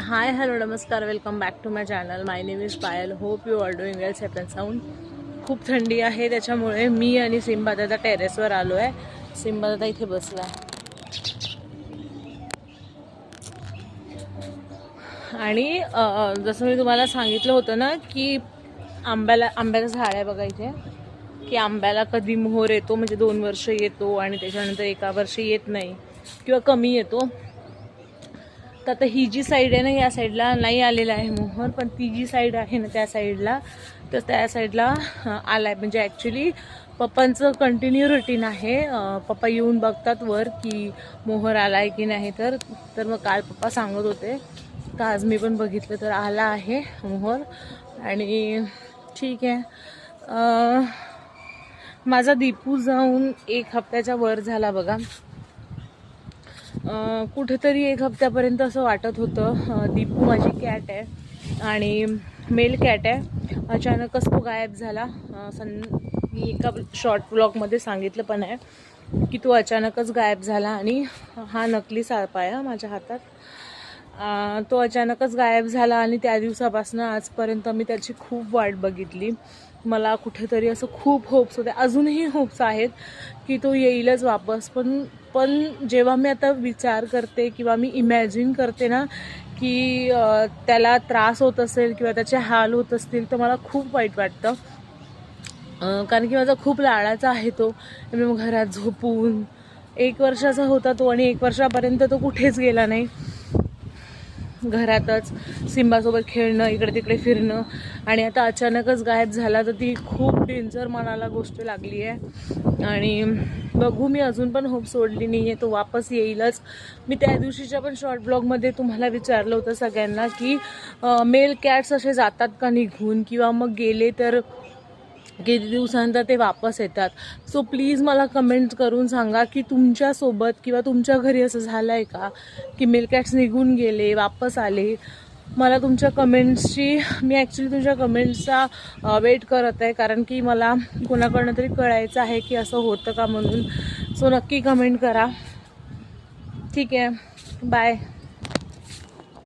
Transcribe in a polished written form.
हाय hello नमस्कार, welcome back to my channel. My name is Payal. Hope you are doing well, safe and sound. खूप थंडी आहे, त्याच्यामुळे मी आणि सिम्बा दादा टेरेसवर आलो आहे. सिम्बा दादा इथे बसला आणि जसं मी तुम्हाला सांगितलं होतं ना की आंब्याचं झाड आहे बघा इथे, की आंब्याला कधी मोहर येतो, म्हणजे 2 वर्ष येतो आणि त्याच्यानंतर 1 वर्ष येत नाही किंवा कमी येतो. तर आता ही जी साईड आहे ना, या साईडला नाही आलेला आहे मोहर, पण ती जी साईड आहे ना त्या साईडला, तर त्या साईडला आला आहे. म्हणजे ॲक्च्युली पप्पांचं कंटिन्यू रुटीन आहे. पप्पा येऊन बघतात वर की मोहर आला आहे की नाही. तर मग काल पप्पा सांगत होते, तर आज मी पण बघितलं तर आला आहे मोहर. आणि ठीक आहे. माझा दीपू जाऊन 1 हफ्त्याच्या वर झाला बघा. कुठेतरी 1 हफ्त्यापर्यंत असं वाटत होतं. दीपू माझी कॅट आहे आणि मेल कॅट आहे. अचानकच तो गायब झाला. मी एका शॉर्ट ब्लॉगमध्ये सांगितलं पण आहे की तो अचानकच गायब झाला. आणि हा नकली साप आहे माझ्या हातात. तो अचानकच गायब झाला आणि त्या दिवसापासून आजपर्यंत मी त्याची खूप वाट बघितली. मला कुठेतरी असं खूप होप्स होते, अजूनही होप्स आहेत की तो येईलच वापस. पण जेव्हा मी आता विचार करते किंवा मी इमॅजिन करते ना की त्याला त्रास होत असेल किंवा त्याचे हाल होत असतील, तर मला खूप वाईट वाटतं. कारण की माझा खूप लाडाचा आहे तो. मग घरात झोपून 1 वर्षाचा होता तो आणि 1 वर्षापर्यंत तो कुठेच गेला नाही. घरातच सिम्बासोबत खेळणं, इकडे तिकडे फिरणं, आणि आता अचानकच गायब झाला. तर ती खूप डेंजर मनाला गोष्ट लागली आहे. आणि बघू, मी अजून पण होप सोडली नाही आहे, तो वापस येईलच. मी त्या दिवशीच्या पण शॉर्ट ब्लॉगमध्ये तुम्हाला विचारलं होतं सगळ्यांना की मेल कॅट्स असे जातात का निघून, किंवा मग गेले तर किती दिवसानंतर ते वापस येतात. सो प्लीज मला कमेंट करून सांगा की तुमच्यासोबत किंवा तुमच्या घरी असं झालं आहे का की मेल कॅट्स निघून गेले, वापस आले. मला तुमच्या कमेंट्सची, मी ॲक्च्युली तुमच्या कमेंट्सचा वेट करत आहे, कारण की मला कोणाकडनं तरी कळायचं आहे की असं होतं का म्हणून. सो नक्की कमेंट करा. ठीक आहे, बाय.